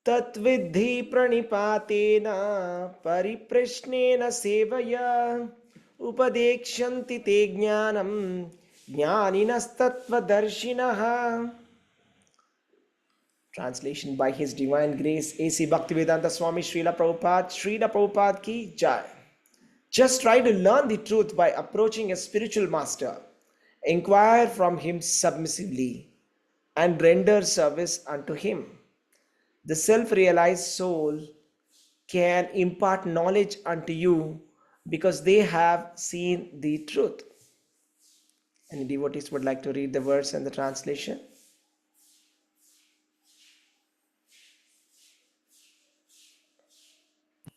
तत्विद्धि प्रणिपातेन परिप्रश्नेन सेवया उपदेक्ष्यन्ति ते ज्ञानं ज्ञानिनस्तत्त्वदर्शिनः. Translation by His Divine Grace A.C. Bhaktivedanta Swami Srila Prabhupada ki Jai. Just try to learn the truth by approaching a spiritual master. Inquire from him submissively and render service unto him. The self-realized soul can impart knowledge unto you because they have seen the truth. Any devotees would like to read the verse and the translation?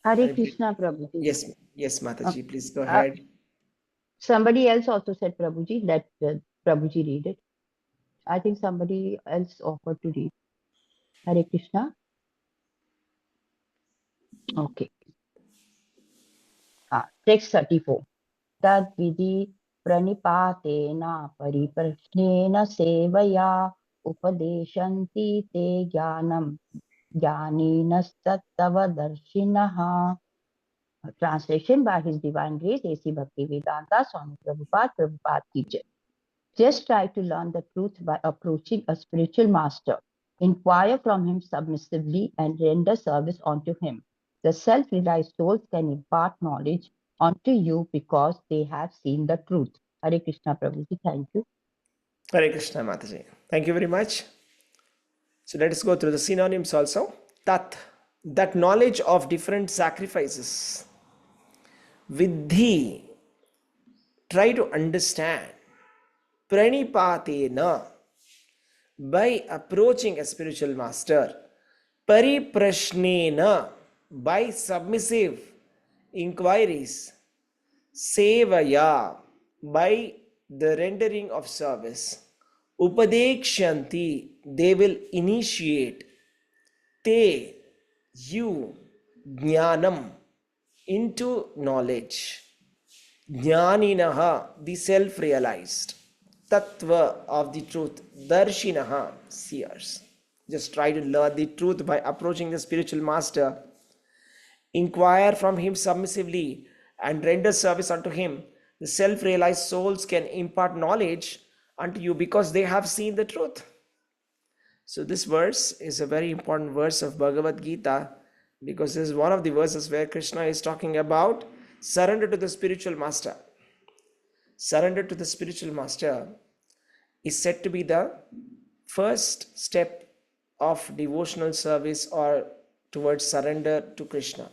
Hare Krishna, Prabhuji. Yes, Mataji, please go ahead. Somebody else also said, Prabhuji, let Prabhuji read it. I think somebody else offered to read. Hare Krishna. Okay. Text 34. Tad vidhi pranipatena pariprashnena sevaya upadeshanti te jnanam jnaninastattavadarshinaha. Translation by His Divine Grace A.C. Bhaktivedanta Swami Prabhupada ki Jai. Just try to learn the truth by approaching a spiritual master. Inquire from him submissively and render service unto him. The self-realized souls can impart knowledge unto you because they have seen the truth. Hare Krishna, Prabhuji. Thank you. Hare Krishna, Mataji. Thank you very much. So let us go through the synonyms also. Tat, that knowledge of different sacrifices. Vidhi, try to understand. Pranipatena, by approaching a spiritual master. Pariprashnena, by submissive inquiries. Sevaya, by the rendering of service. Upadekshanti, they will initiate. Te, you, jnanam, into knowledge. Jnaninaha, the self-realized. Tattva, of the truth. Darshinaha, seers. Just try to learn the truth by approaching the spiritual master. Inquire from him submissively and render service unto him. The self-realized souls can impart knowledge unto you because they have seen the truth. So this verse is a very important verse of Bhagavad Gita because this is one of the verses where Krishna is talking about surrender to the spiritual master. Surrender to the spiritual master is said to be the first step of devotional service or towards surrender to Krishna.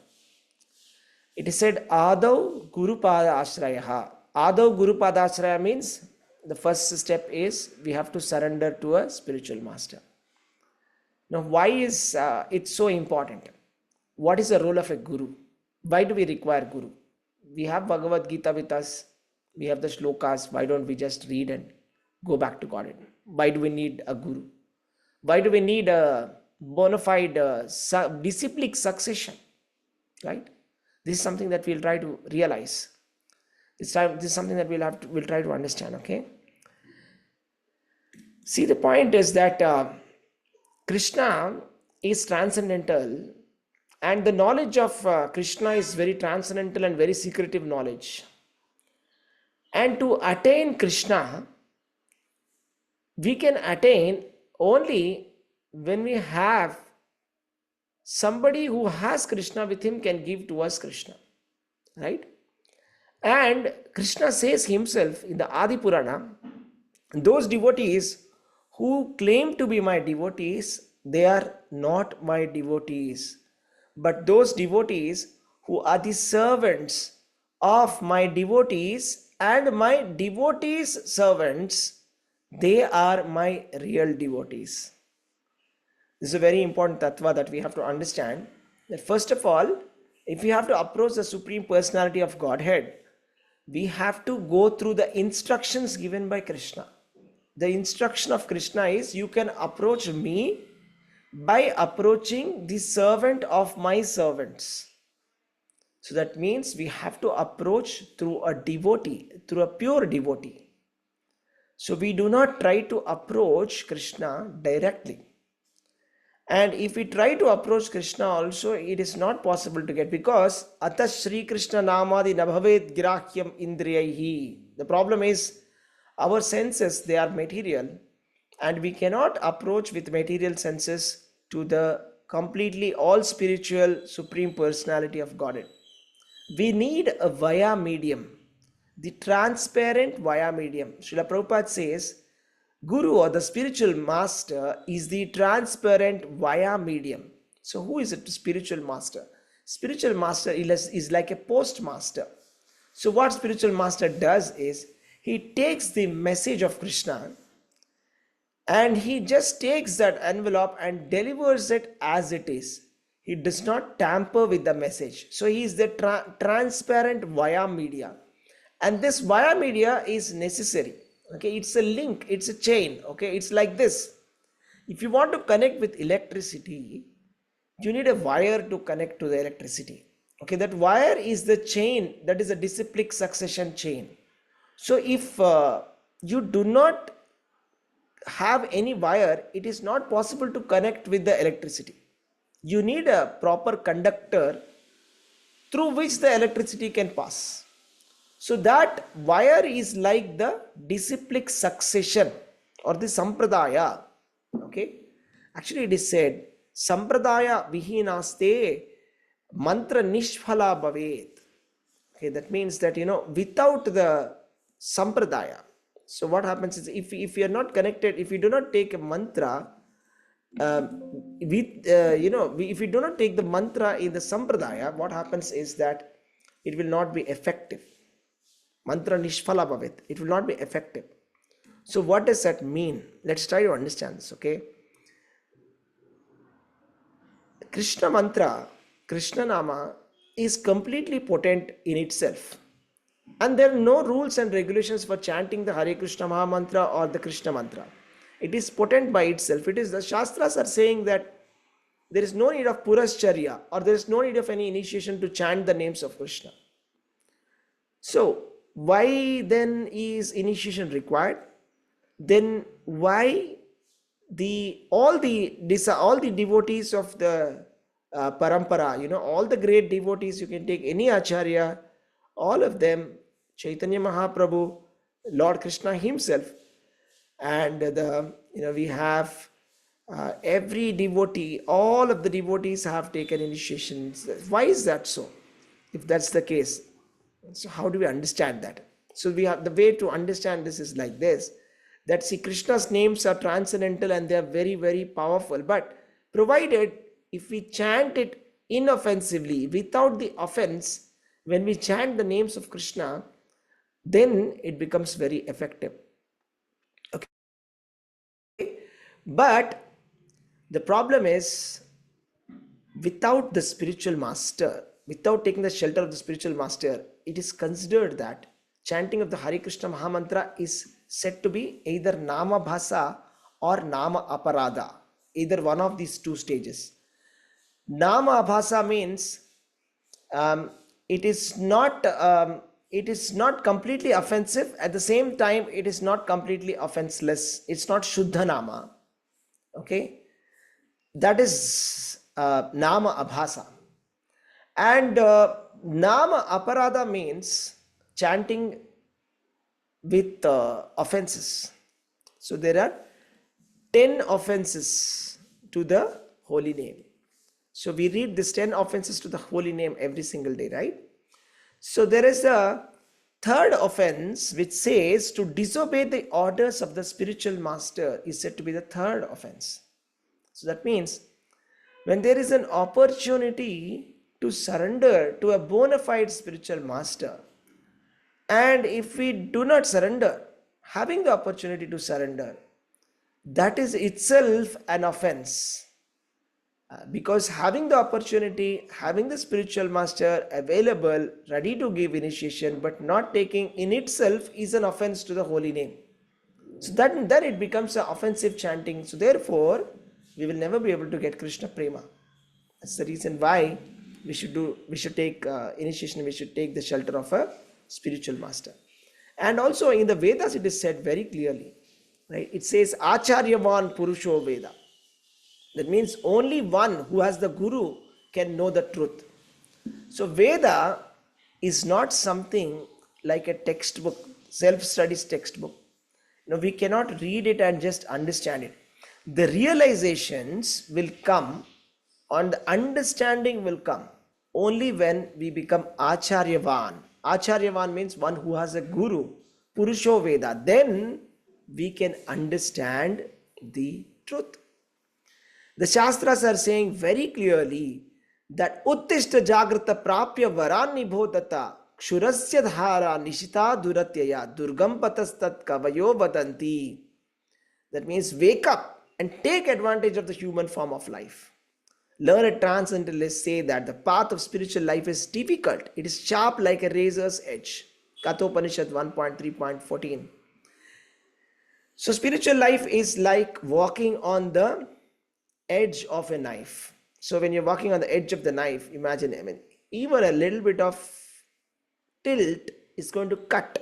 It is said, Adav Gurupada Ashrayaha. Adav Gurupada Ashraya means the first step is we have to surrender to a spiritual master. Now, why is it so important? What is the role of a guru? Why do we require guru? We have Bhagavad Gita with us. We have the shlokas. Why don't we just read and go back to God? Why do we need a guru? Why do we need a bona fide disciplic succession? Right? This is something that we'll try to realize. This is something that we'll try to understand. Okay. See, the point is that Krishna is transcendental, and the knowledge of Krishna is very transcendental and very secretive knowledge. And to attain Krishna, we can attain only when we have somebody who has Krishna with him can give to us Krishna, right? And Krishna says himself in the Adi Purana, those devotees who claim to be my devotees, they are not my devotees. But those devotees who are the servants of my devotees and my devotees' servants, they are my real devotees. This is a very important tattva that we have to understand. That first of all, if we have to approach the Supreme Personality of Godhead, we have to go through the instructions given by Krishna. The instruction of Krishna is, you can approach me by approaching the servant of my servants. So that means we have to approach through a devotee, through a pure devotee. So we do not try to approach Krishna directly. And if we try to approach Krishna also, it is not possible to get, because Atha Shri Krishna Namadi Nabhavet Girahyam Indriyahi. The problem is our senses, they are material, and we cannot approach with material senses to the completely all spiritual Supreme Personality of Godhead. We need a via medium, the transparent via medium. Srila Prabhupada says, Guru or the spiritual master is the transparent via medium. So, who is it? Spiritual master. Spiritual master is like a postmaster. So, what spiritual master does is he takes the message of Krishna and he just takes that envelope and delivers it as it is. He does not tamper with the message. So, he is the transparent via media, and this via media is necessary. Okay, it's a link, it's a chain. Okay, it's like this. If you want to connect with electricity, you need a wire to connect to the electricity. Okay, that wire is the chain, that is a disciplic succession chain. So if you do not have any wire, it is not possible to connect with the electricity. You need a proper conductor through which the electricity can pass. So that wire is like the disciplic succession or the sampradaya. Okay, actually it is said sampradaya vihinaste mantra nishphala bhavet. Okay, that means that, without the sampradaya, so what happens is, if you are not connected, if you do not take a mantra, if you do not take the mantra in the sampradaya, what happens is that it will not be effective. Mantra nishphala bhavet, it will not be effective. So what does that mean? Let's try to understand this. Okay, Krishna mantra, Krishna nama is completely potent in itself, and there are no rules and regulations for chanting the Hare Krishna Maha Mantra or the Krishna mantra. It is potent by itself. It is, the Shastras are saying that there is no need of Purascharya, or there is no need of any initiation to chant the names of Krishna. So why then is initiation required? Then why all the devotees of the parampara, all the great devotees, you can take any acharya, all of them, Chaitanya Mahaprabhu, Lord Krishna himself, and we have every devotee, all of the devotees have taken initiations. Why is that so? If that's the case, so how do we understand that? So we have, the way to understand this is like this, that see, Krishna's names are transcendental and they are very, very powerful, but provided if we chant it inoffensively, without the offense, when we chant the names of Krishna, then it becomes very effective. Okay, but the problem is, without the spiritual master, without taking the shelter of the spiritual master, it is considered that chanting of the Hare Krishna Mahamantra is said to be either Nama Bhasa or Nama Aparada, either one of these two stages. Nama Bhasa means it is not completely offensive. At the same time, it is not completely offenseless. It's not Shuddha Nama. Okay, that is Nama Abhasa. And Nama Aparada means chanting with offenses. So there are 10 offenses to the holy name. So we read this 10 offenses to the holy name every single day, right? So there is a third offense which says to disobey the orders of the spiritual master is said to be the third offense. So that means when there is an opportunity to surrender to a bona fide spiritual master, and if we do not surrender, having the opportunity to surrender, that is itself an offense. Because having the opportunity, having the spiritual master available, ready to give initiation, but not taking in itself is an offense to the holy name. So then it becomes an offensive chanting. So therefore, we will never be able to get Krishna Prema. That's the reason why we should take initiation, we should take the shelter of a spiritual master. And also in the Vedas it is said very clearly, right? It says Acharyavan Purusho Veda. That means only one who has the guru can know the truth. So Veda is not something like a textbook, self-studies textbook. We cannot read it and just understand it. The realizations will come, and the understanding will come only when we become Acharyavan. Acharyavan means one who has a guru, Purusho Veda. Then we can understand the truth. The Shastras are saying very clearly that Uttishta Jagrata Prapya Varani Bodhata Kshurasya Dhara Nishita Duratyaya Durgam Patastat Kavayo Vadanti. That means wake up and take advantage of the human form of life. Learned transcendentalists say that the path of spiritual life is difficult. It is sharp like a razor's edge. Kathopanishad 1.3.14. So spiritual life is like walking on the edge of a knife. So when you're walking on the edge of the knife, imagine, even a little bit of tilt is going to cut.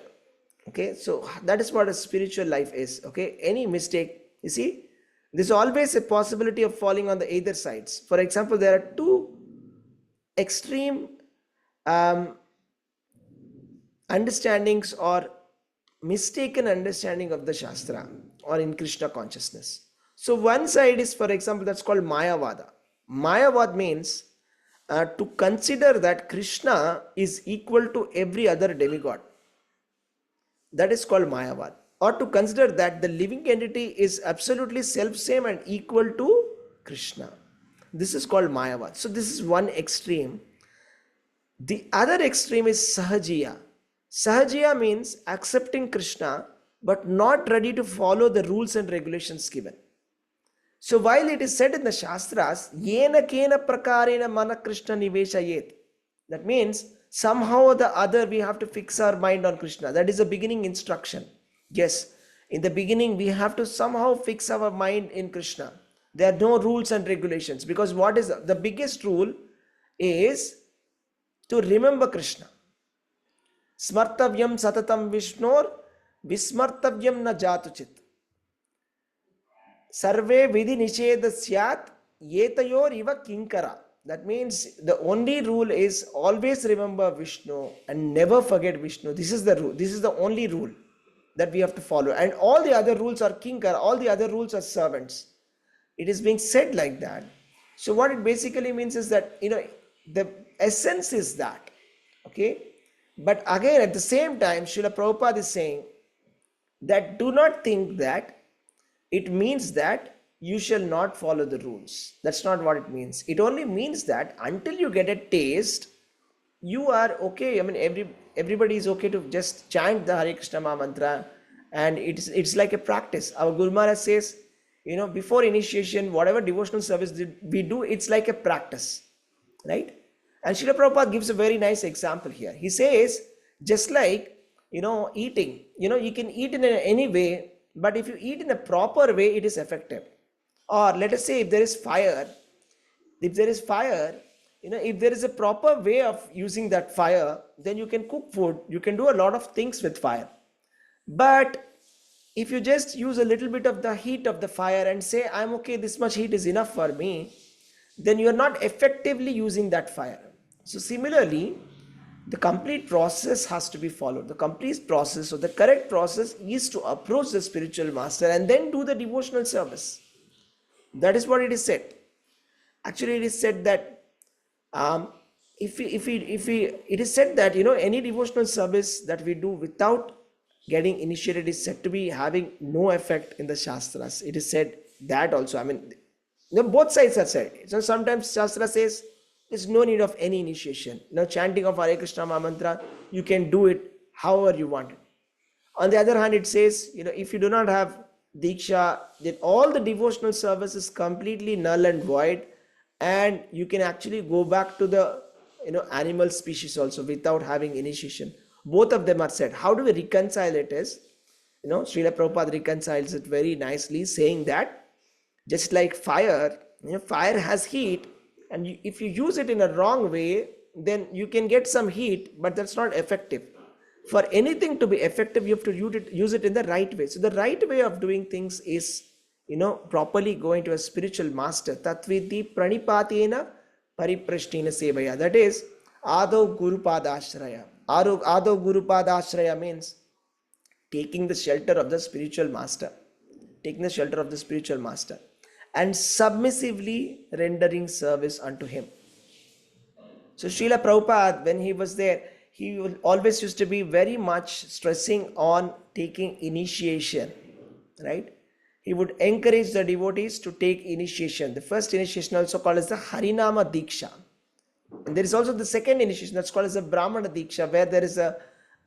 Okay, so that is what a spiritual life is. Okay, any mistake, you see, there's always a possibility of falling on the either sides. For example, there are two extreme understandings or mistaken understanding of the Shastra or in Krishna consciousness. So one side is, for example, that's called Mayavada. Mayavad means to consider that Krishna is equal to every other demigod. That is called Mayavad. Or to consider that the living entity is absolutely self-same and equal to Krishna. This is called Mayavad. So this is one extreme. The other extreme is Sahajiya. Sahajiya means accepting Krishna but not ready to follow the rules and regulations given. So while it is said in the Shastras, Yena Kena Prakarena Mana Krishna Niveshayet, that means somehow or the other we have to fix our mind on Krishna. That is the beginning instruction. Yes, in the beginning we have to somehow fix our mind in Krishna. There are no rules and regulations, because what is the biggest rule is to remember Krishna. Smartavyam satatam Vishnor Vismartavyam na jatuchit. Sarve vidhi nisheda syat yetayor iva kinkara. That means the only rule is always remember Vishnu and never forget Vishnu. This is the rule. This is the only rule that we have to follow. And all the other rules are kinkara. All the other rules are servants. It is being said like that. So what it basically means is that, the essence is that. Okay. But again, at the same time, Srila Prabhupada is saying that do not think that it means that you shall not follow the rules. That's not what it means. It only means that until you get a taste, you are okay. Everybody is okay to just chant the Hare Krishna Maha Mantra, and it's like a practice. Our Guru Maharaj says, before initiation, whatever devotional service we do, it's like a practice, right? And Srila Prabhupada gives a very nice example here. He says, just like, eating, you can eat in any way, but if you eat in a proper way, it is effective. Or let us say if there is fire, if there is a proper way of using that fire, then you can cook food. You can do a lot of things with fire. But if you just use a little bit of the heat of the fire and say, I'm okay, this much heat is enough for me, then you are not effectively using that fire. So similarly, the complete process has to be followed. The complete process, or the correct process, is to approach the spiritual master and then do the devotional service. That is what it is said. Actually, it is said that it is said that any devotional service that we do without getting initiated is said to be having no effect in the Shastras. It is said that also. Both sides are said. So sometimes Shastra says there's no need of any initiation. Chanting of Hare Krishna Maha Mantra, you can do it however you want it. On the other hand, it says, if you do not have Diksha, then all the devotional service is completely null and void, and you can actually go back to the animal species also without having initiation. Both of them are said. How do we reconcile it is, Srila Prabhupada reconciles it very nicely, saying that just like fire, fire has heat, and if you use it in a wrong way, then you can get some heat, but that's not effective. For anything to be effective, you have to use it in the right way. So the right way of doing things is properly go into a spiritual master. Tatviti pranipatena pariprashnena sevaya. That is, ado gurupadashraya. Ado gurupadashraya means taking the shelter of the spiritual master, taking the shelter of the spiritual master, and submissively rendering service unto him. So Srila Prabhupada, when he was there, he always used to be very much stressing on taking initiation, right? He would encourage the devotees to take initiation. The first initiation also called as the Harinama Diksha. And there is also the second initiation that's called as a Brahmana Diksha, where there is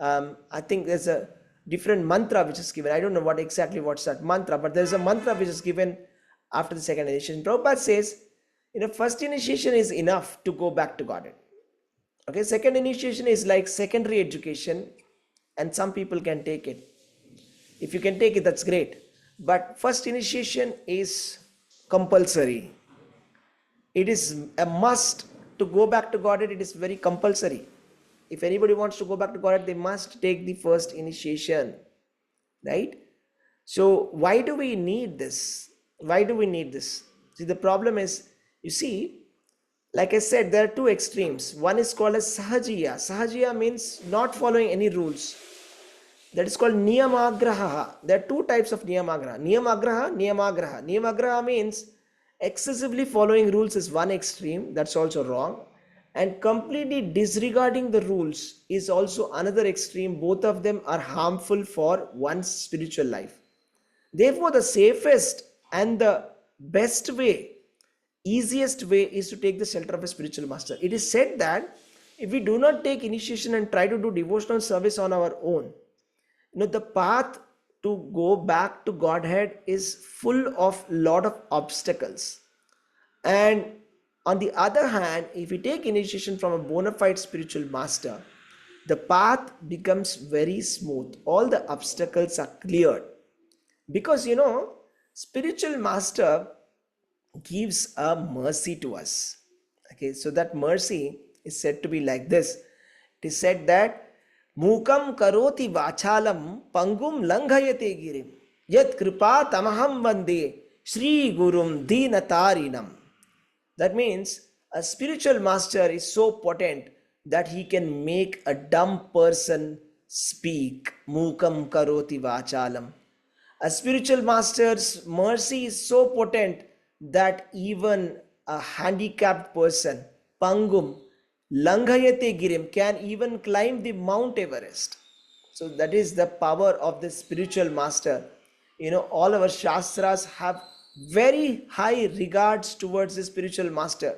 I think there's a different mantra which is given. I don't know what's that mantra, but there's a mantra which is given after the second initiation. Prabhupada says, first initiation is enough to go back to Godhead. Okay, second initiation is like secondary education, and some people can take it. If you can take it, that's great. But first initiation is compulsory. It is a must to go back to Godhead. It is very compulsory. If anybody wants to go back to Godhead, they must take the first initiation, right? So why do we need this? Why do we need this? See, the problem is, you see, like I said, there are two extremes. One is called as sahajiya. Sahajiya means not following any rules. That is called niyamagraha. There are two types of niyamagraha. Niyamagraha, niyamagraha. Niyamagraha means excessively following rules is one extreme. That's also wrong. And completely disregarding the rules is also another extreme. Both of them are harmful for one's spiritual life. Therefore, the safest and the best way, easiest way, is to take the shelter of a spiritual master. It is said that if we do not take initiation and try to do devotional service on our own, the path to go back to Godhead is full of lot of obstacles. And on the other hand, if we take initiation from a bona fide spiritual master, the path becomes very smooth. All the obstacles are cleared. Because spiritual master gives a mercy to us. Okay, so that mercy is said to be like this. It is said that Mukam karoti vachalam pangum langhayate girim yat kripa tamaham vande Shri Gurum Dinatarinam. That means a spiritual master is so potent that he can make a dumb person speak. Mukam karoti vachalam. A spiritual master's mercy is so potent that even a handicapped person, Pangum, Langhayate Girim, can even climb the Mount Everest. So that is the power of the spiritual master. All our Shastras have very high regards towards the spiritual master,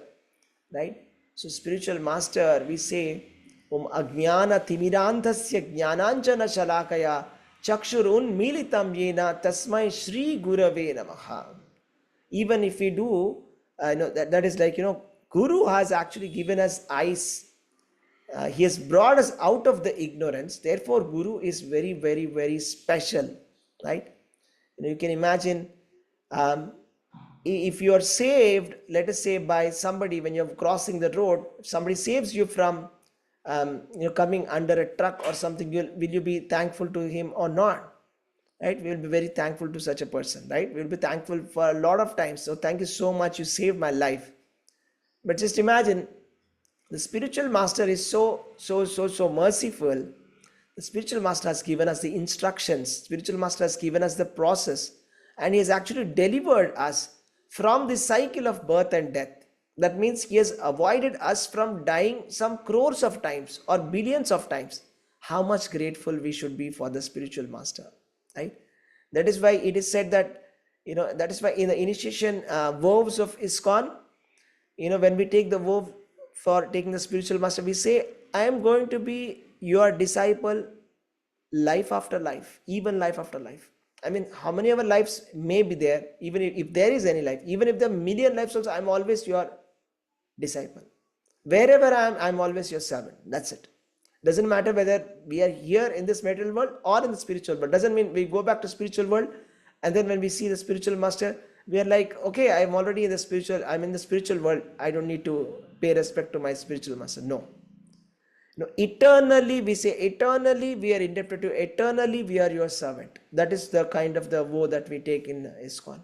right? So spiritual master, we say, Ajnana Timirantasya Jnananjana Shalakaya Chakshurun Militam Yena Tasmai Shri Gurave Namaha. Even if we do, that is like, Guru has actually given us eyes. He has brought us out of the ignorance. Therefore, Guru is very, very, very special, right? You can imagine, if you are saved, let us say by somebody, when you're crossing the road, somebody saves you from coming under a truck or something, will you be thankful to him or not? Right? We will be very thankful to such a person, right? We will be thankful for a lot of times. So thank you so much, you saved my life. But just imagine, the spiritual master is so merciful. The spiritual master has given us the instructions. Spiritual master has given us the process, and he has actually delivered us from the cycle of birth and death. That means he has avoided us from dying some crores of times or billions of times. How much grateful we should be for the spiritual master, right? That is why it is said that, that is why in the initiation vows of ISKCON, when we take the vow for taking the spiritual master, we say, I am going to be your disciple life after life, even life after life. I mean, how many of our lives may be there, even if there is any life, even if there are million lives also, I'm always your disciple. Wherever I am, I'm always your servant. That's it. Doesn't matter whether we are here in this material world or in the spiritual world. Doesn't mean we go back to spiritual world, and then when we see the spiritual master, we are like, okay, I'm already in the spiritual, I'm in the spiritual world, I don't need to pay respect to my spiritual master. No. Eternally, we say, eternally we are indebted to, eternally we are your servant. That is the kind of the vow that we take in ISKCON.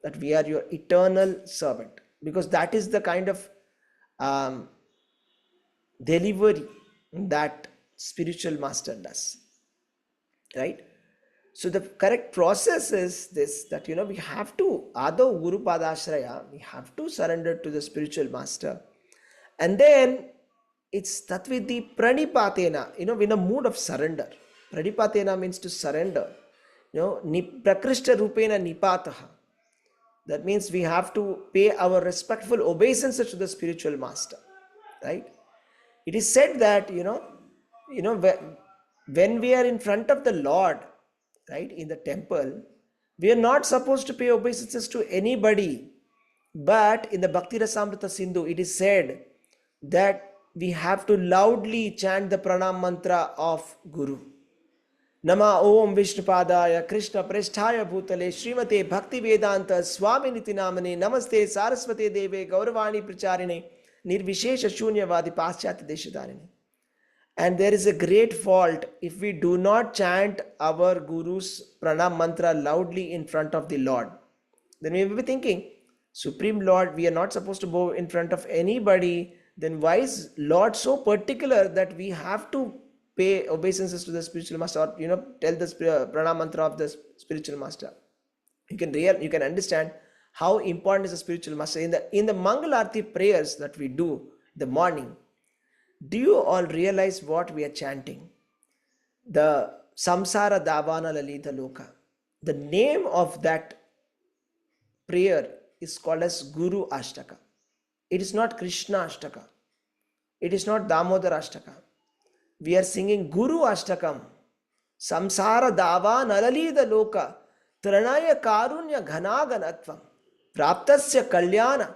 that we are your eternal servant, because that is the kind of um, delivery that spiritual master does, right? So the correct process is this, that we have to ado guru padashraya, we have to surrender to the spiritual master, and then it's tatviti pranipatena, in a mood of surrender. Pranipatena means to surrender, prakrishta rupena nipataha. That means we have to pay our respectful obeisances to the spiritual master, right? It is said that when we are in front of the Lord, right, in the temple, we are not supposed to pay obeisances to anybody. But in the Bhakti Rasamrita Sindhu, it is said that we have to loudly chant the pranam mantra of Guru. Nama Om Vishnupadaya Krishna Preshthaya Bhutale Srimate Bhakti Vedanta Swaminiti Namane Namaste Saraswate Deve Gauravani Pracharine Nirvishesha Shunyavadi Paschati Deshadarine. And there is a great fault if we do not chant our Guru's pranam mantra loudly in front of the Lord. Then we will be thinking, Supreme Lord, we are not supposed to go in front of anybody. Then why is Lord so particular that we have to pay obeisances to the spiritual master, or tell the pranam mantra of the spiritual master? You can understand how important is the spiritual master in the Mangal Arati prayers that we do in the morning. Do you all realize what we are chanting? The Samsara Davana Lalita Loka. The name of that prayer is called as Guru Ashtaka. It is not Krishna Ashtaka. It is not Damodar Ashtaka. We are singing Guru Ashtakam. Samsara Dava Nalalida Loka Tranaya Karunya Ghanaganatvam Praptasya Kalyana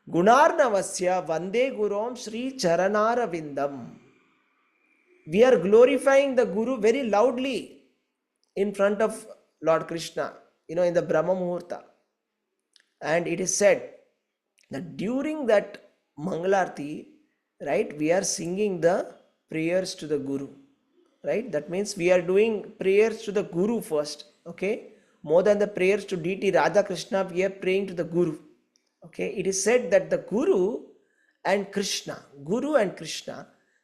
Gunarnavasya Vande Gurom Sri Charanara Vindam. We are glorifying the Guru very loudly in front of Lord Krishna, in the Brahma Muhurta. And it is said that during that Mangalarti, right, we are singing the prayers to the Guru, right? That means we are doing prayers to the Guru first, okay? More than the prayers to deity Radha Krishna, we are praying to the Guru, okay? It is said that the Guru and Krishna,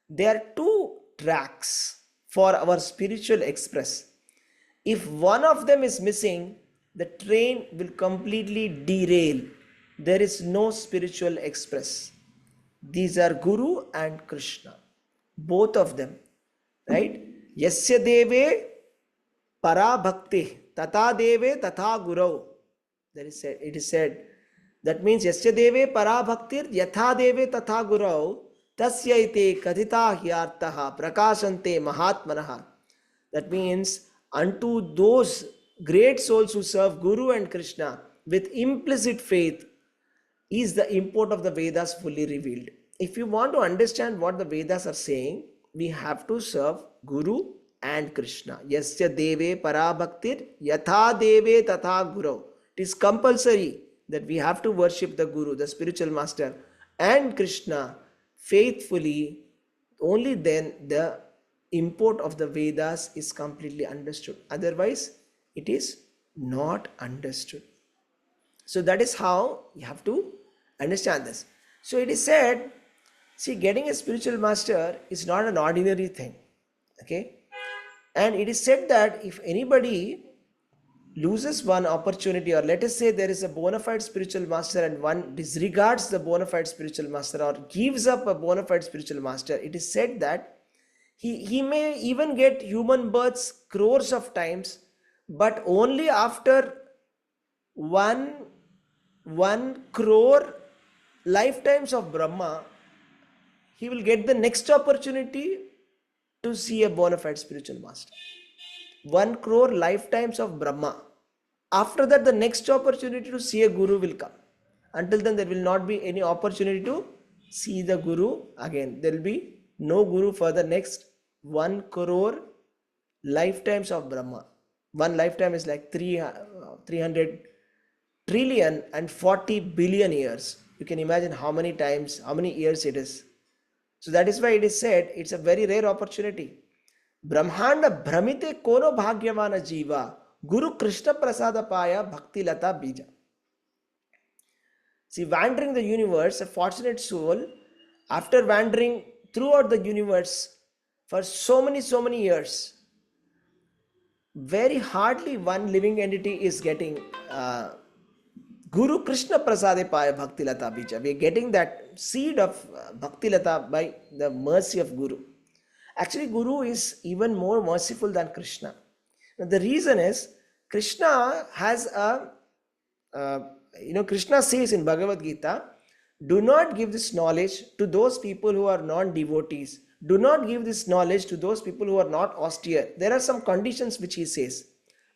they are two tracks for our spiritual express. If one of them is missing, the train will completely derail. There is no spiritual express. These are Guru and Krishna, both of them, right? Yasya deve para bhakti tata deve tata gurau. It is said. That means Yasya deve para bhaktir yatha deve tata gurau tasya ite kadhita hyartaha prakashante mahatmanaha. That means unto those great souls who serve Guru and Krishna with implicit faith is the import of the Vedas fully revealed. If you want to understand what the Vedas are saying, we have to serve Guru and Krishna. Yasya deve parabhaktir yatha deve tatha guru. It is compulsory that we have to worship the Guru, the spiritual master, and Krishna faithfully. Only then the import of the Vedas is completely understood. Otherwise, it is not understood. So that is how you have to understand this. So it is said, see, getting a spiritual master is not an ordinary thing. Okay? And it is said that if anybody loses one opportunity, or let us say there is a bona fide spiritual master and one disregards the bona fide spiritual master or gives up a bona fide spiritual master, it is said that he may even get human births crores of times, but only after one crore lifetimes of Brahma, he will get the next opportunity to see a bona fide spiritual master. 1 crore lifetimes of Brahma. After that, the next opportunity to see a Guru will come. Until then, there will not be any opportunity to see the Guru again. There will be no Guru for the next 1 crore lifetimes of Brahma. One lifetime is like 300 trillion and 40 billion years. You can imagine how many years it is. So that is why it is said it's a very rare opportunity. Brahmanda Brahmite Kono Bhagyavana Jiva Guru Krishna Prasada Paya Bhakti Lata Bija. See, wandering the universe, a fortunate soul, after wandering throughout the universe for so many years, very hardly one living entity is getting Guru Krishna Prasade Paya Bhakti Lata Bija. We are getting that seed of Bhakti Lata by the mercy of Guru. Actually, Guru is even more merciful than Krishna. Now, the reason is Krishna has a, uh, Krishna says in Bhagavad Gita, do not give this knowledge to those people who are non devotees. Do not give this knowledge to those people who are not austere. There are some conditions which he says.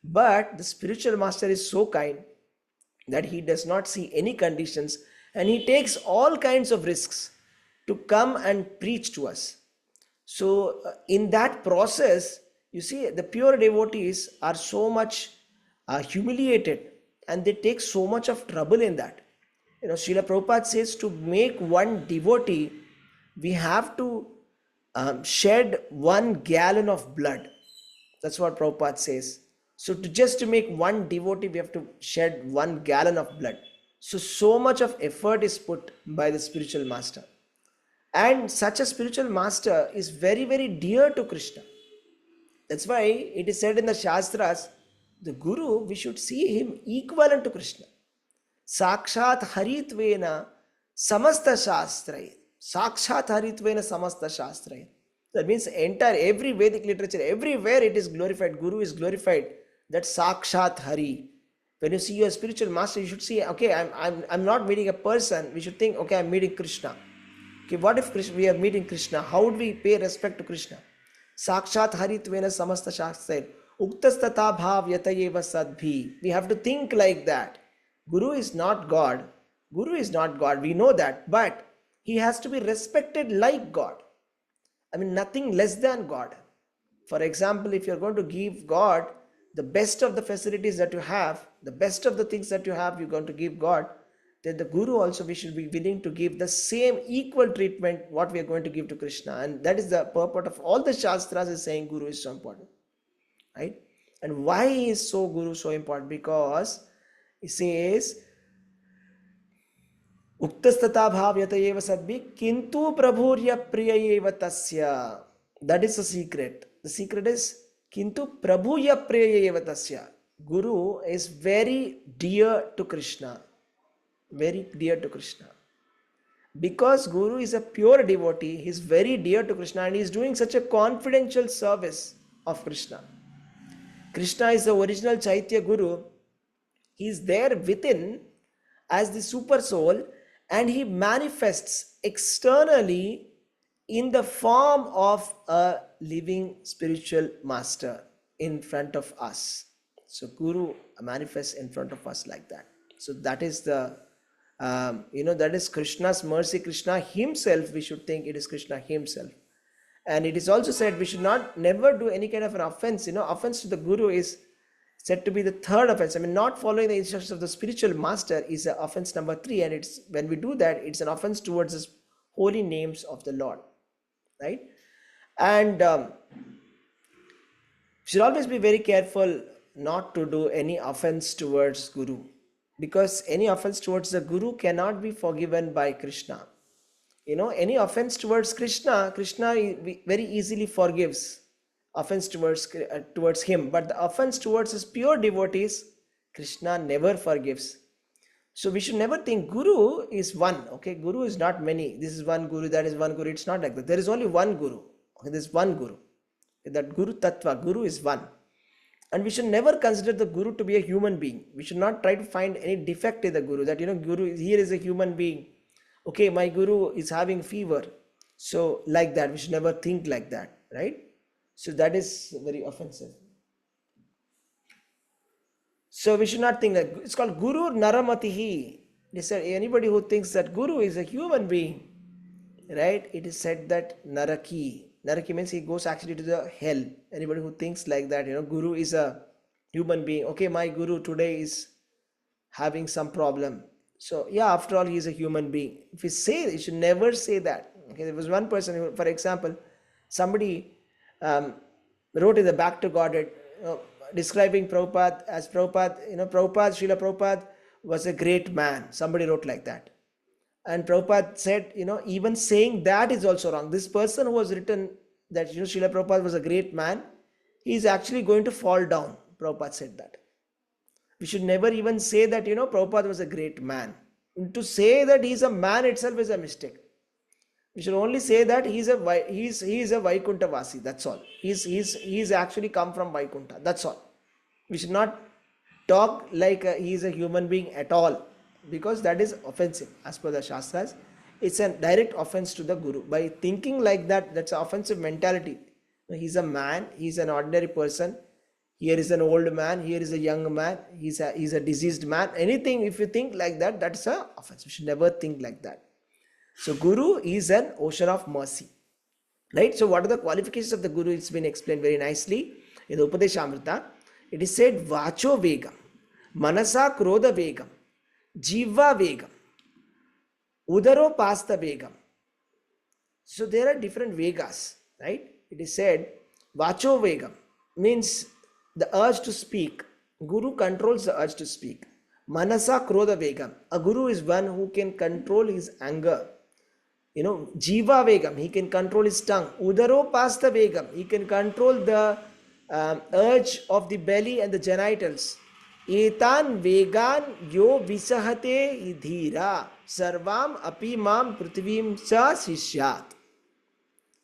But the spiritual master is so kind that he does not see any conditions and he takes all kinds of risks to come and preach to us. So, in that process, you see, the pure devotees are so much humiliated and they take so much of trouble in that. Srila Prabhupada says to make one devotee, we have to shed 1 gallon of blood. That's what Prabhupada says. So to make one devotee, we have to shed 1 gallon of blood. So much of effort is put by the spiritual master. And such a spiritual master is very, very dear to Krishna. That's why it is said in the Shastras, the Guru, we should see him equivalent to Krishna. Sakshat Haritvena Samasta Shastrai. Sakshat Haritvena Samasta Shastrai. That means entire every Vedic literature, everywhere it is glorified. Guru is glorified. That Sakshat Hari. When you see your spiritual master, you should see, okay, I'm not meeting a person. We should think, okay, I'm meeting Krishna. Okay, what if we are meeting Krishna? How would we pay respect to Krishna? Sakshat Haritvena Samasta Shastrai. Uktastata Bhav Yatayeva Sadbhi. We have to think like that. Guru is not God. Guru is not God. We know that. But he has to be respected like God. I mean, nothing less than God. For example, if you're going to give God the best of the facilities that you have, the best of the things that you have, you're going to give God, then the Guru also, we should be willing to give the same equal treatment what we are going to give to Krishna. And that is the purport of all the Shastras is saying Guru is so important. Right? And why is so Guru so important? Because he says, Uktastata bhav yatayeva sadbhi kintu prabhurya priyayeva tasya. That is the secret. The secret is kintu prabhuya priyayeva tasya. Guru is very dear to Krishna. Very dear to Krishna. Because Guru is a pure devotee, he is very dear to Krishna and he is doing such a confidential service of Krishna. Krishna is the original Chaitya Guru. He is there within as the super soul and he manifests externally in the form of a living spiritual master in front of us. So Guru manifests in front of us like that. So that is the that is Krishna's mercy. Krishna himself, we should think it is Krishna himself. And it is also said we should not never do any kind of an offense. Offense to the Guru is said to be the third offense. I mean, not following the instructions of the spiritual master is offense number 3. And it's when we do that, it's an offense towards the holy names of the Lord. Right? And should always be very careful not to do any offense towards Guru. Because any offense towards the Guru cannot be forgiven by Krishna. Any offense towards Krishna very easily forgives offense towards him. But the offense towards his pure devotees, Krishna never forgives. So we should never think Guru is one. Okay, Guru is not many. This is one Guru, that is one Guru. It's not like that. There is only one Guru. Okay, there is one Guru. That Guru Tattva, Guru is one. And we should never consider the Guru to be a human being. We should not try to find any defect in the Guru. That, Guru here is a human being. Okay, my Guru is having fever. So like that, we should never think like that. Right? So that is very offensive. So we should not think that. It's called Guru Naramatihi. They said anybody who thinks that Guru is a human being, right? It is said that Naraki. Naraki means he goes actually to the hell. Anybody who thinks like that, Guru is a human being. Okay, my Guru today is having some problem. So yeah, after all, he is a human being. If you should never say that. Okay, there was one person who, for example, somebody wrote in the Back to Godhead, describing Prabhupada as Prabhupada, Srila Prabhupada was a great man. Somebody wrote like that. And Prabhupada said, even saying that is also wrong. This person who has written that, Srila Prabhupada was a great man, he is actually going to fall down. Prabhupada said that. We should never even say that, Prabhupada was a great man. And to say that he is a man itself is a mistake. We should only say that he is a Vaikuntha Vasi. That's all. He's actually come from Vaikuntha. That's all. We should not talk like he is a human being at all, because that is offensive as per the Shastras. It's a direct offense to the Guru. By thinking like that, that's an offensive mentality. He's a man, he's an ordinary person. Here is an old man, here is a young man, he's a diseased man. Anything, if you think like that, that's an offense. We should never think like that. So Guru is an ocean of mercy. Right? So what are the qualifications of the Guru? It's been explained very nicely in the Upadeshamrita. It is said, Vacho Vegam, Manasa Krodha Vegam, Jiva Vegam, Udaro Pasta Vegam. So there are different Vegas, right? It is said, Vacho Vegam means the urge to speak. Guru controls the urge to speak. Manasa Krodha Vegam. A Guru is one who can control his anger. Jiva Vegam, he can control his tongue. Udaro Pasta Vegam, he can control the urge of the belly and the genitals. Etan Vegan yo visahate idhira sarvam api mam prithvim sa sishyat.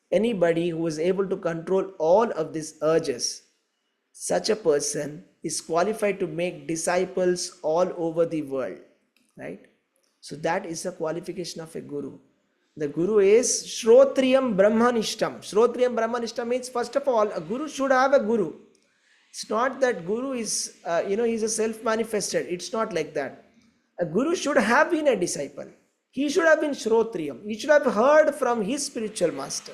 Anybody who is able to control all of these urges, such a person is qualified to make disciples all over the world. Right? So that is the qualification of a Guru. The Guru is Shrotriyam Brahmanishtam. Shrotriyam Brahmanishtam means, first of all, a Guru should have a Guru. It's not that Guru is, he's a self-manifested. It's not like that. A Guru should have been a disciple. He should have been Shrotriyam. He should have heard from his spiritual master.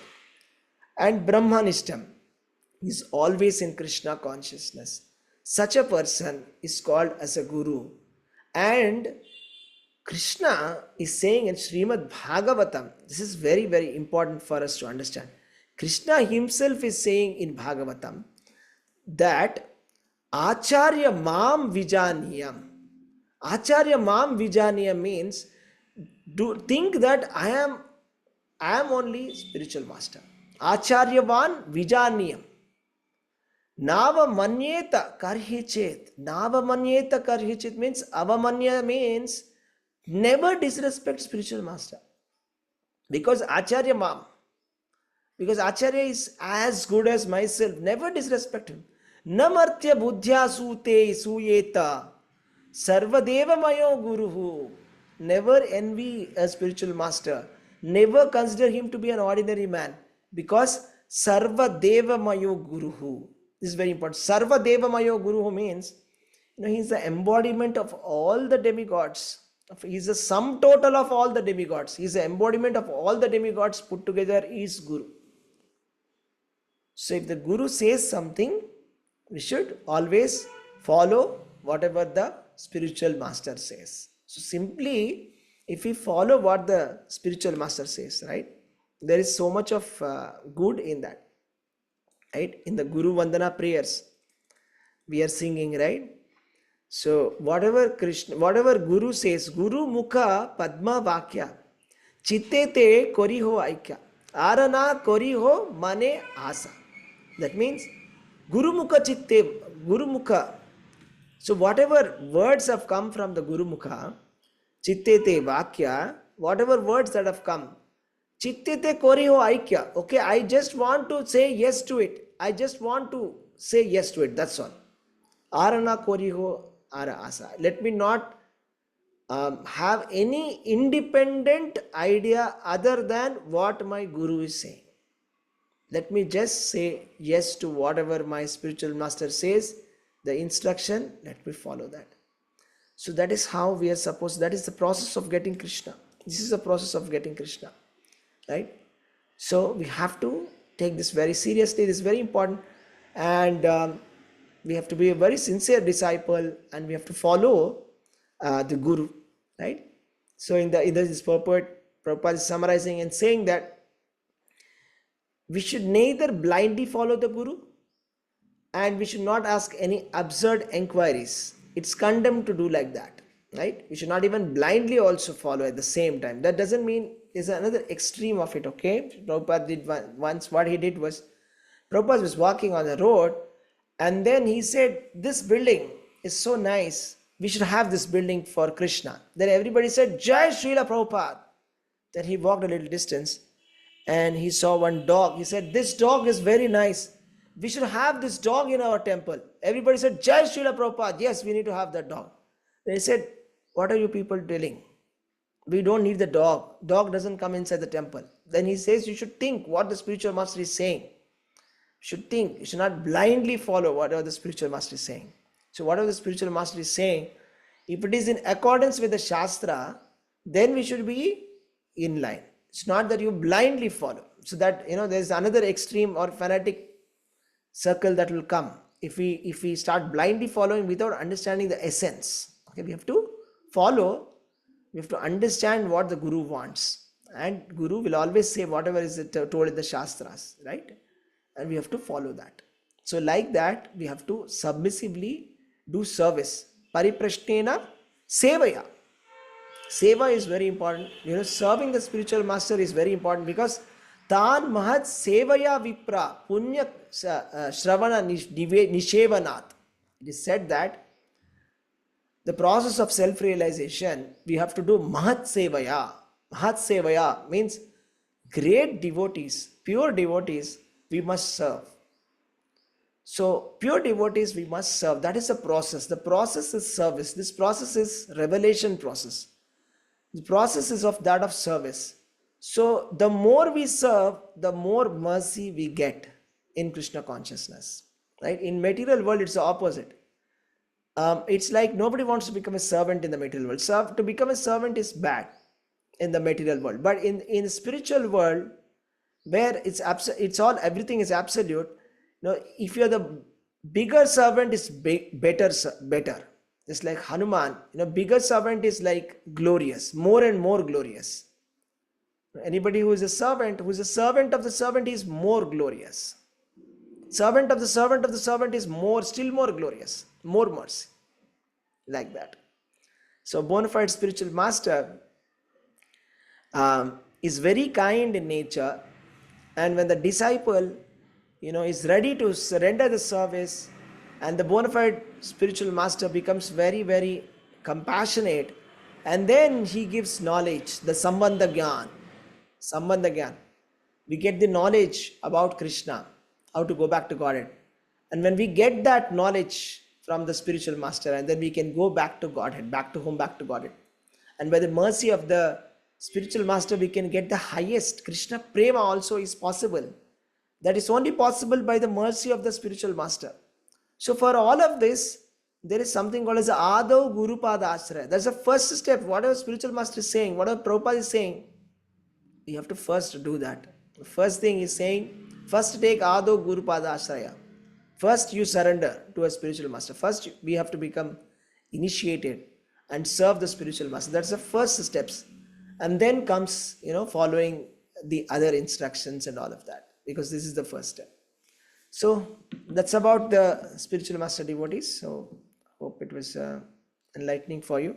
And Brahmanishtam is always in Krishna consciousness. Such a person is called as a Guru. And Krishna is saying in Srimad Bhagavatam, this is very, very important for us to understand. Krishna himself is saying in Bhagavatam that Acharya Mam Vijaniyam. Acharya Mam Vijaniyam means, think that I am only spiritual master. Acharyavan Vijaniyam. Nava Manyeta Karhichet. Nava Manyeta Karhichet means, Avamanya means, never disrespect spiritual master. Because Acharya Mam, because Acharya is as good as myself, never disrespect him. Namartya buddhya sute suyeta sarvadeva mayo guruhu. Never envy a spiritual master. Never consider him to be an ordinary man, because sarvadeva mayo guruhu. This is very important. Sarvadeva mayo guruhu means, he is the embodiment of all the demigods. He is the sum total of all the demigods. He is the embodiment of all the demigods put together is Guru. So if the Guru says something, we should always follow whatever the spiritual master says. So simply, if we follow what the spiritual master says, right, there is so much of good in that. Right? In the Guru Vandana prayers, we are singing, right? So whatever Guru says, Guru Mukha Padma Vakya, Chitte te Koriho Aikya, Arana Koriho Mane Asa. That means Guru Mukha Chitte, Guru Mukha. So whatever words have come from the Guru Mukha, Chitte te Vakya, whatever words that have come, Chitte te Koriho Aikya. Okay, I just want to say yes to it. I just want to say yes to it. That's all. Arana Koriho Ara Asa. Let me not have any independent idea other than what my Guru is saying. Let me just say yes to whatever my spiritual master says, the instruction, let me follow that. So that is how we are supposed, that is the process of getting Krishna. This is the process of getting Krishna. Right? So we have to take this very seriously. This is very important. And we have to be a very sincere disciple, and we have to follow the Guru, right? So in this purport, Prabhupada is summarizing and saying that we should neither blindly follow the Guru, and we should not ask any absurd enquiries. It's condemned to do like that. right? We should not even blindly also follow at the same time. That doesn't mean there's another extreme of it, okay? Prabhupada did once, what he did was, Prabhupada was walking on the road, and then he said, this building is so nice, we should have this building for Krishna. Then everybody said, Jai Srila Prabhupada. Then he walked a little distance and he saw one dog. He said, this dog is very nice. We should have this dog in our temple. Everybody said, Jai Srila Prabhupada. Yes, we need to have that dog. They said, what are you people doing? We don't need the dog. Dog doesn't come inside the temple. Then he says, you should think what the spiritual master is saying. You should think. You should not blindly follow whatever the spiritual master is saying. So whatever the spiritual master is saying, if it is in accordance with the Shastra, then we should be in line. It's not that you blindly follow. So that, there's another extreme or fanatic circle that will come if we start blindly following without understanding the essence. Okay, we have to follow. We have to understand what the Guru wants, and Guru will always say whatever is told in the Shastras, right? And we have to follow that. So like that, we have to submissively do service. Pariprashnena sevaya. Seva is very important. Serving the spiritual master is very important, because tan mahat sevaya vipra punya shravana nishevanat. It is said that the process of self-realization, we have to do mahat sevaya. Mahat sevaya means great devotees, pure devotees, we must serve. So pure devotees we must serve. That is the process. The process is service. This process is revelation process. The process is of that of service. So the more we serve, the more mercy we get in Krishna consciousness. Right? In material world, it's the opposite. It's like nobody wants to become a servant in the material world. To become a servant is bad in the material world. But in spiritual world, where it's all, everything is absolute. If you're the bigger servant, is better. It's like Hanuman. Bigger servant is like glorious, more and more glorious. Anybody who is a servant of the servant is more glorious. Servant of the servant of the servant is still more glorious, more mercy, like that. So bona fide spiritual master is very kind in nature, and when the disciple is ready to surrender the service, and the bona fide spiritual master becomes very, very compassionate, and then he gives knowledge, the sambandha gyan. We get the knowledge about Krishna, how to go back to Godhead. And when we get that knowledge from the spiritual master, and then we can go back to Godhead, back to home, back to Godhead. And by the mercy of the spiritual master, we can get the highest. Krishna Prema also is possible. That is only possible by the mercy of the spiritual master. So for all of this, there is something called as Adav Guru Pada Ashraya. That's the first step. Whatever spiritual master is saying, whatever Prabhupada is saying, we have to first do that. The first thing is saying, first take Ado Guru Pada Ashraya. First you surrender to a spiritual master. First we have to become initiated and serve the spiritual master. That's the first steps. And then comes, following the other instructions and all of that. Because this is the first step. So that's about the spiritual master devotees. So hope it was enlightening for you.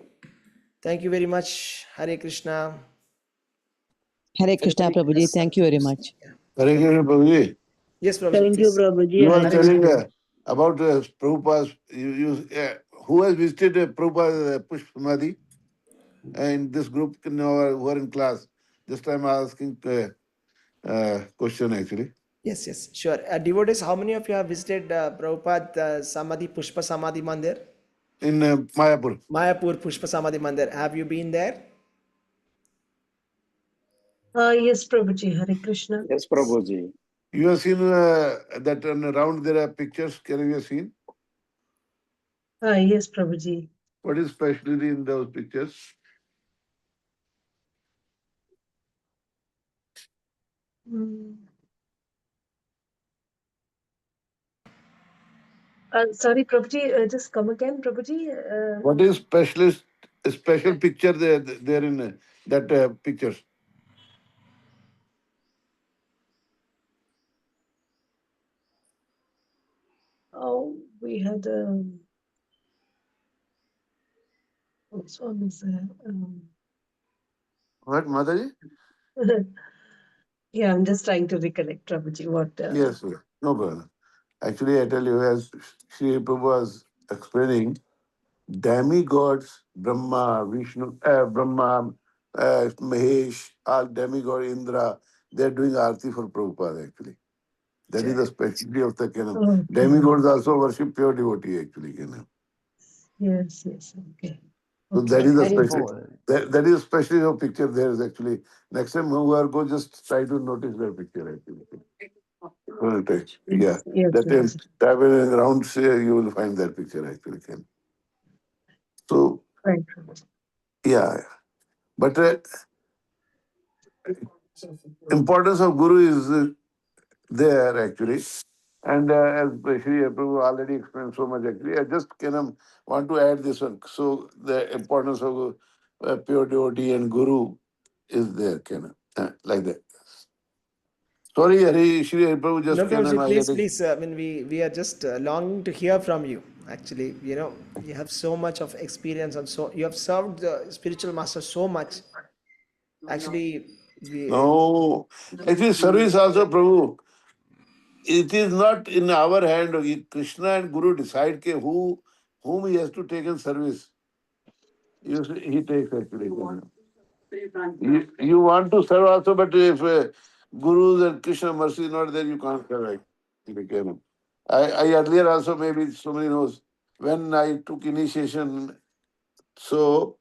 Thank you very much. Hare Krishna. Hare Krishna, Anybody Prabhuji. has Thank you something very to say? much. Yeah. Hare Krishna, Prabhuji. Yes, Prabhuji, Thank you, please. Prabhuji. You are Hare telling Krishna. about Prabhupada's, who has visited Prabhupada's Pushpa Samadhi in this group who are in class. Just I'm asking question actually. Yes, sure. Devotees, how many of you have visited Prabhupada Samadhi, Pushpa Samadhi Mandir? In Mayapur. Mayapur Pushpa Samadhi Mandir. Have you been there? Yes, Prabhuji. Hare Krishna. Yes, Prabhuji. You have seen that around there are pictures. Can you have seen? Yes, Prabhuji. What is specialty in those pictures? Mm. Sorry, Prabhuji. Just come again, Prabhuji. What is special picture there in that pictures? We had. Which one is What, Mataji? yeah, I'm just trying to recollect, Prabhuji, what. Yes, sir. No problem. Actually, I tell you, as Sri Prabhu was explaining, demigods, Brahma, Mahesh, all demigod, Indra, they're doing arti for Prabhupada actually. That is the Jai. specialty of the canon. Okay. Demigods also worship pure devotee actually. Canon. Yes, yes, okay. So Okay. that is the Very special. bold. That is especially your picture there is actually. Next time whoever go, just try to notice their picture actually. Yeah, Yes, yes, that Prabhuji. type in around say you will find that picture actually. Ken. So Right, Prabhuji. yeah, but importance of guru is there actually. And as Shri Prabhu already explained so much actually, I just want to add this one. So the importance of pure devotee and guru is there, like that. Sorry, Hari, Shri Prabhu No, just Prabhuji, I please, had please. I mean, we are just longing to hear from you. Actually, you have so much of experience and so you have served the spiritual master so much. Actually, we no. Actually, service also, Prabhu. It is not in our hand. Krishna and Guru decide whom he has to take in service. He takes actually. You want to serve also, but if Gurus and Krishna mercy is not there, you can't serve actually. I earlier also, maybe somebody knows, when I took initiation, so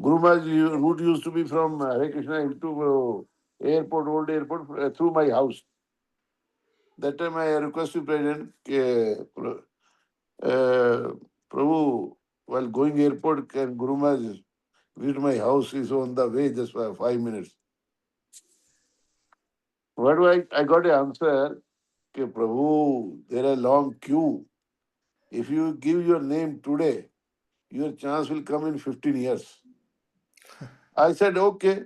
Guru Maharaj route used to be from Hare Krishna into airport, old airport, through my house. That time I requested President, Prabhu, while going airport, can Guru Maharaj visit my house? Is on the way just for 5 minutes. What do I got an answer, okay, Prabhu, there are long queue. If you give your name today, your chance will come in 15 years. I said, okay,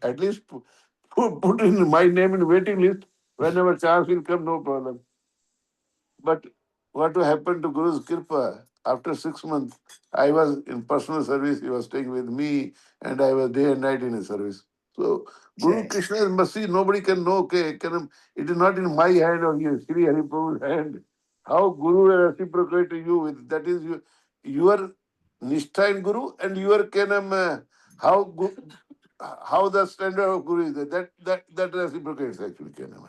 at least put in my name in waiting list. Whenever chance will come, no problem. But what happened to Guru's Kirpa? After 6 months, I was in personal service, he was staying with me, and I was day and night in his service. So Guru Jai. Krishna's mercy, nobody can know. Okay, it is not in my hand or Sri Hari Prabhu's hand. How Guru will reciprocate to you with that is your Nishtha in Guru and your how how the standard of Guru is there. That reciprocates actually Kanam.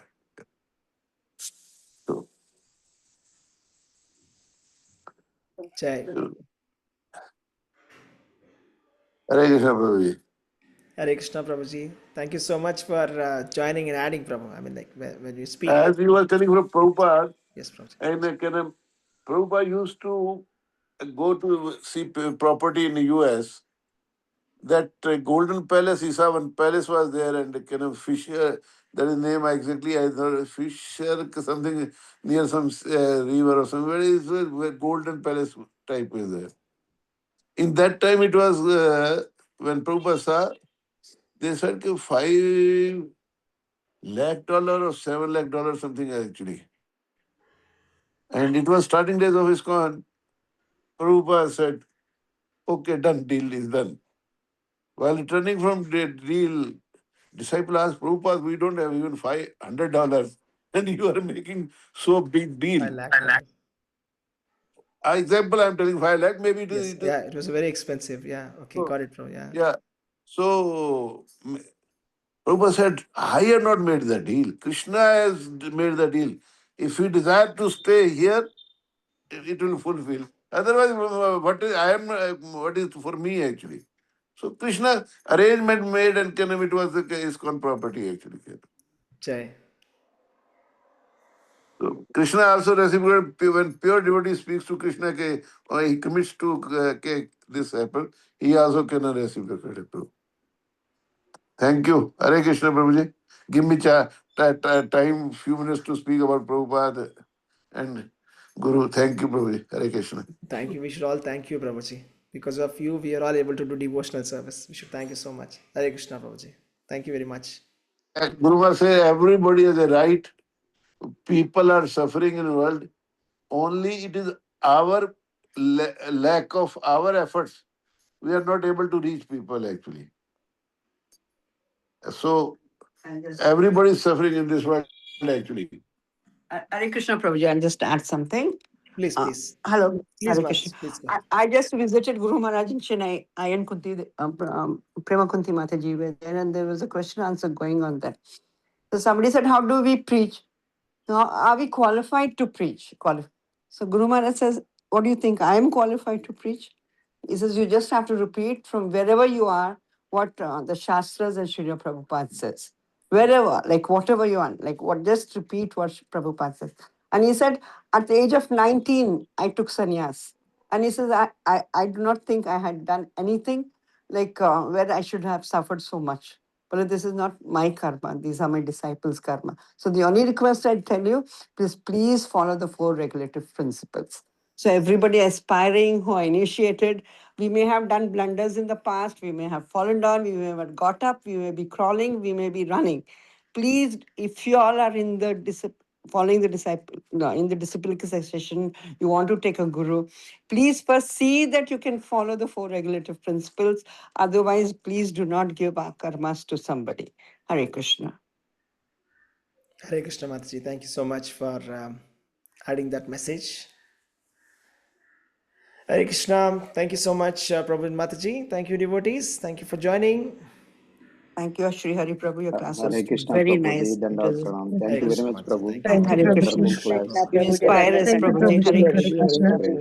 So, Jai. Hare Krishna Prabhuji. Hare Krishna, Prabhuji. Thank you so much for joining and adding, Prabhu. I mean, like when you speak. As you were telling from Prabhupada, Yes, Prabhuji. and Prabhupada used to go to see property in the US. That Golden Palace, Isavan Palace was there, and Fisher, that is name exactly, I thought Fisher something near some river or somewhere is where Golden Palace type is there. In that time, it was when Prabhupada saw, they said $5 lakh or $7 lakh something actually. And it was starting days of his con. Prabhupada said, okay, done, deal is done. While returning from the deal, disciple asked Prabhupada, we don't have even $500 and you are making so big deal. 5 lakh. Example, I'm telling 5 lakh, maybe Yes. it is Yeah, it was very expensive. Yeah. Okay, so, got it, Prabhu. Yeah. yeah. So Prabhupada said, I have not made the deal. Krishna has made the deal. If he desire to stay here, it will fulfill. Otherwise, what is for me actually? So Krishna arrangement made and it was the ISKCON property actually. Jai. So Krishna also reciprocated when pure devotee speaks to Krishna, or he commits to this happen, he also can reciprocate it too. Thank you. Hare Krishna Prabhuji. Give me time, few minutes to speak about Prabhupada and Guru. Thank you, Prabhuji. Hare Krishna. Thank you. We should all thank you, Prabhuji. Because of you, we are all able to do devotional service. We should thank you so much. Hare Krishna, Prabhuji. Thank you very much. Guru Maharaj say everybody has a right. People are suffering in the world. Only it is our lack of our efforts we are not able to reach people actually. So everybody is suffering in this world actually. Hare Krishna Prabhuji, I'll just add something. Please, please. Hello, Please, Hare Krishna. Mataji, please go. I just visited Guru Maharaj in Chennai. I and Kunti, Prema Kunti Mataji were there, and there was a question answer going on there. So somebody said, how do we preach? Now, are we qualified to preach? So Guru Maharaj says, what do you think? I am qualified to preach? He says, you just have to repeat from wherever you are what the Shastras and Srila Prabhupada says. Wherever, like whatever you want, like what, just repeat what Prabhupada says. And he said, at the age of 19, I took sannyas. And he says, I do not think I had done anything like where I should have suffered so much. But this is not my karma. These are my disciples' karma. So the only request I tell you is please follow the 4 regulative principles. So everybody aspiring who are initiated, we may have done blunders in the past, we may have fallen down, we may have got up, we may be crawling, we may be running. Please, if you all are in the following the disciple, no, in the disciplic succession, you want to take a guru, please first see that you can follow the 4 regulative principles. Otherwise, please do not give our karmas to somebody. Hare Krishna. Hare Krishna Mataji, thank you so much for adding that message. Hare Krishna, thank you so much, Prabhu and Mataji. Thank you, devotees. Thank you for joining. Thank you, Shri Hari Prabhu. Your class was Hare Krishna very Prabhuji, nice. It Dandavat was Pranam. Hare Thank you very Krishna much, Mataji. Prabhu. Thank you. Thank you, Very Prabhuji. wonderful You class. inspire us, Thank you, Prabhuji. Prabhuji. Hare Hare Krishna. Krishna. Great.